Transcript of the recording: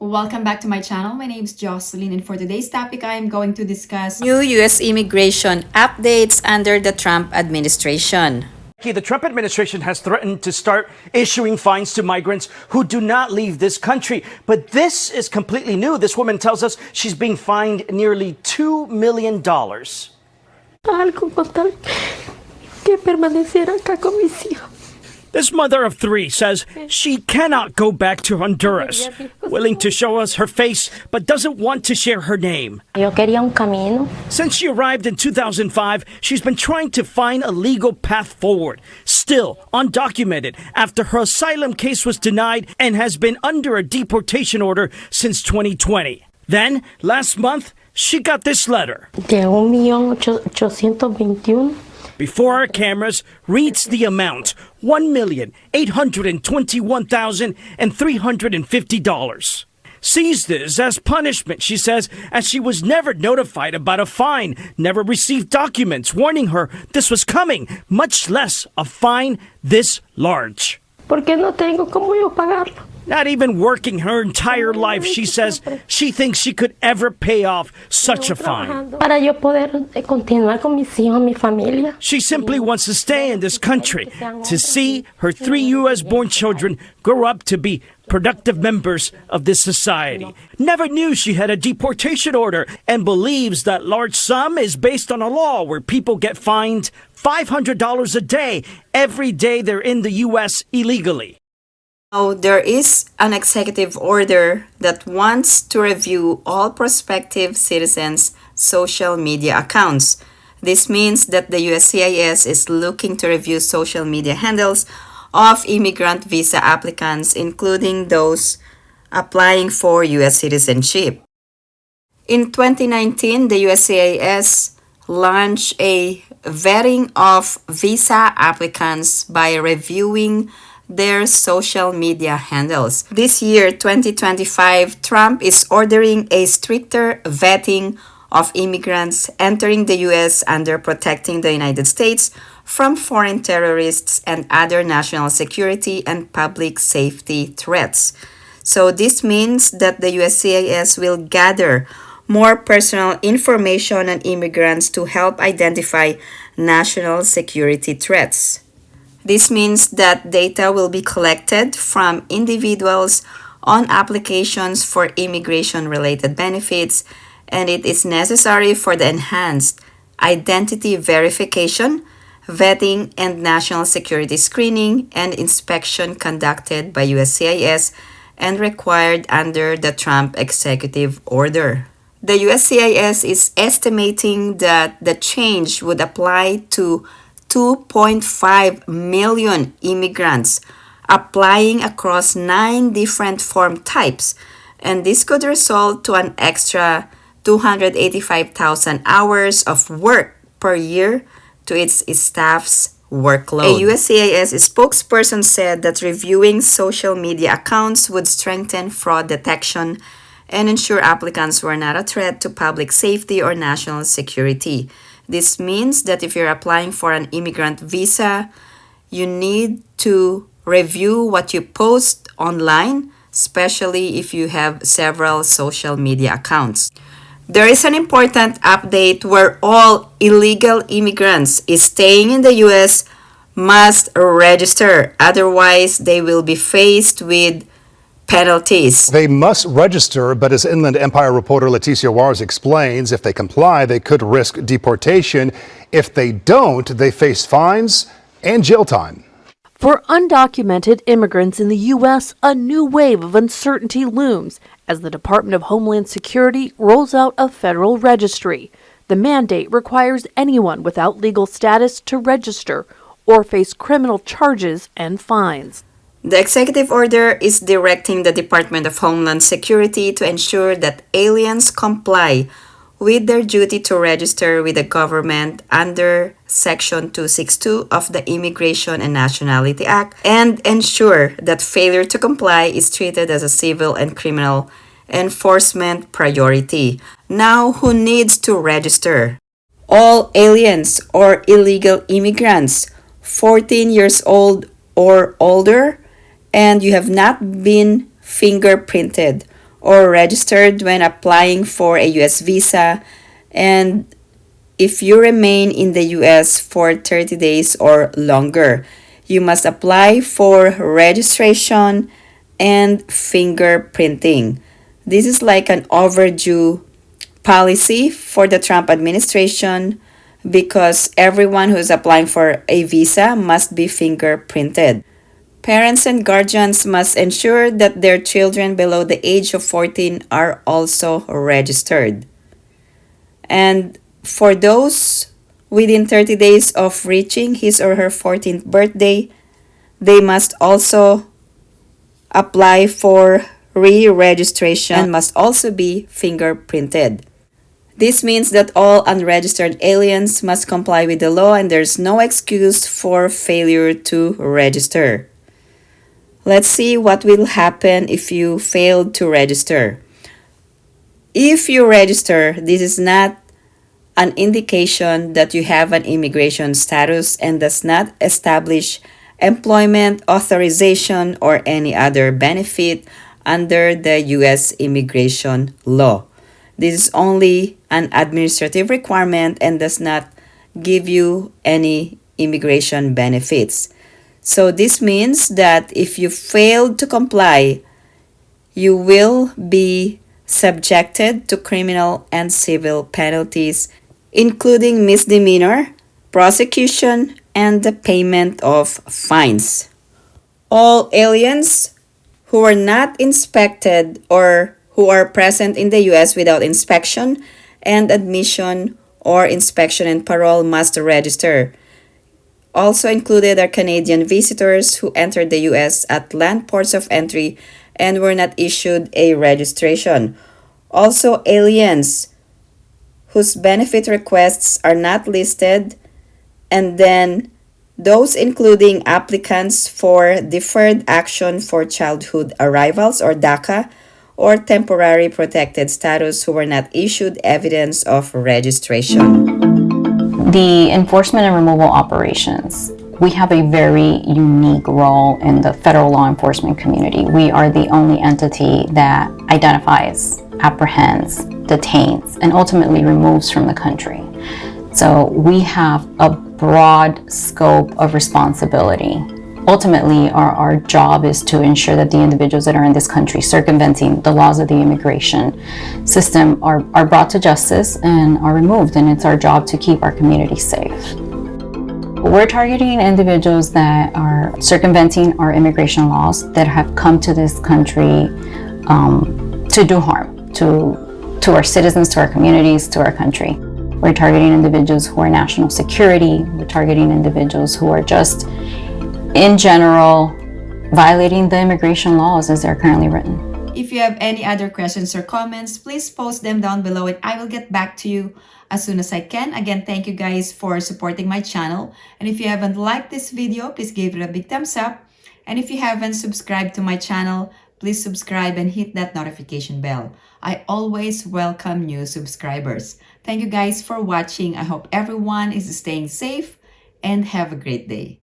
Welcome back to my channel. My name is Jocelyn, and for today's topic, I am going to discuss New U.S. immigration updates under the Trump administration. The Trump administration has threatened to start issuing fines to migrants who do not leave this country. But this is completely new. This woman tells us she's being fined nearly $2 million. Algo con tal que permaneciera acá con mis hijos. This mother of three says she cannot go back to Honduras, willing to show us her face, but doesn't want to share her name. Yo quería un camino. Since she arrived in 2005, she's been trying to find a legal path forward, still undocumented after her asylum case was denied and has been under a deportation order since 2020. Then, last month, she got this letter. De 1.821.000. Before our cameras, reads the amount, $1,821,350. Sees this as punishment, she says, as she was never notified about a fine, never received documents warning her this was coming, much less a fine this large. Porque no tengo cómo yo pagarlo. Not even working her entire life, she says she thinks she could ever pay off such a fine. Para yo poder continuar con mis hijos, mi familia. She simply wants to stay in this country to see her 3 U.S.-born children grow up to be productive members of this society. Never knew she had a deportation order and believes that large sum is based on a law where people get fined $500 a day every day they're in the U.S. illegally. Now, there is an executive order that wants to review all prospective citizens' social media accounts. This means that the USCIS is looking to review social media handles of immigrant visa applicants, including those applying for U.S. citizenship. In 2019, the USCIS launched a vetting of visa applicants by reviewing their social media handles. This year, 2025, Trump is ordering a stricter vetting of immigrants entering the U.S. under protecting the United States from foreign terrorists and other national security and public safety threats. So this means that the USCIS will gather more personal information on immigrants to help identify national security threats. This means that data will be collected from individuals on applications for immigration-related benefits, and it is necessary for the enhanced identity verification, vetting, and national security screening and inspection conducted by USCIS and required under the Trump executive order. The USCIS is estimating that the change would apply to 2.5 million immigrants applying across 9 different form types, and this could result to an extra 285,000 hours of work per year to its staff's workload. A USCIS spokesperson said that reviewing social media accounts would strengthen fraud detection and ensure applicants were not a threat to public safety or national security. This means that if you're applying for an immigrant visa, you need to review what you post online, especially if you have several social media accounts. There is an important update where all illegal immigrants staying in the U.S. must register, otherwise they will be faced with penalties. They must register, but as Inland Empire reporter Leticia Juarez explains, if they comply, they could risk deportation. If they don't, they face fines and jail time. For undocumented immigrants in the U.S., a new wave of uncertainty looms as the Department of Homeland Security rolls out a federal registry. The mandate requires anyone without legal status to register or face criminal charges and fines. The executive order is directing the Department of Homeland Security to ensure that aliens comply with their duty to register with the government under Section 262 of the Immigration and Nationality Act and ensure that failure to comply is treated as a civil and criminal enforcement priority. Now, who needs to register? All aliens or illegal immigrants 14 years old or older, and you have not been fingerprinted or registered when applying for a U.S. visa, and if you remain in the U.S. for 30 days or longer, you must apply for registration and fingerprinting. This is like an overdue policy for the Trump administration because everyone who is applying for a visa must be fingerprinted. Parents and guardians must ensure that their children below the age of 14 are also registered. And for those within 30 days of reaching his or her 14th birthday, they must also apply for re-registration and must also be fingerprinted. This means that all unregistered aliens must comply with the law and there's no excuse for failure to register. Let's see what will happen if you failed to register. If you register, this is not an indication that you have an immigration status and does not establish employment authorization or any other benefit under the U.S. immigration law. This is only an administrative requirement and does not give you any immigration benefits. So this means that if you fail to comply, you will be subjected to criminal and civil penalties, including misdemeanor, prosecution, and the payment of fines. All aliens who are not inspected or who are present in the U.S. without inspection and admission or inspection and parole must register. Also included are Canadian visitors who entered the U.S. at land ports of entry and were not issued a registration. Also aliens whose benefit requests are not listed, and then those including applicants for Deferred Action for Childhood Arrivals or DACA or Temporary Protected Status who were not issued evidence of registration. The enforcement and removal operations. We have a very unique role in the federal law enforcement community. We are the only entity that identifies, apprehends, detains, and ultimately removes from the country. So we have a broad scope of responsibility. Ultimately, our job is to ensure that the individuals that are in this country circumventing the laws of the immigration system are brought to justice and are removed, and it's our job to keep our community safe. We're targeting individuals that are circumventing our immigration laws, that have come to this country to do harm to our citizens, to our communities, to our country. We're targeting individuals who are national security. We're targeting individuals who are just, in general, violating the immigration laws as they're currently written. If you have any other questions or comments, please post them down below and I will get back to you as soon as I can. Again, thank you guys for supporting my channel. And if you haven't liked this video, please give it a big thumbs up. And if you haven't subscribed to my channel, please subscribe and hit that notification bell. I always welcome new subscribers. Thank you guys for watching. I hope everyone is staying safe and have a great day.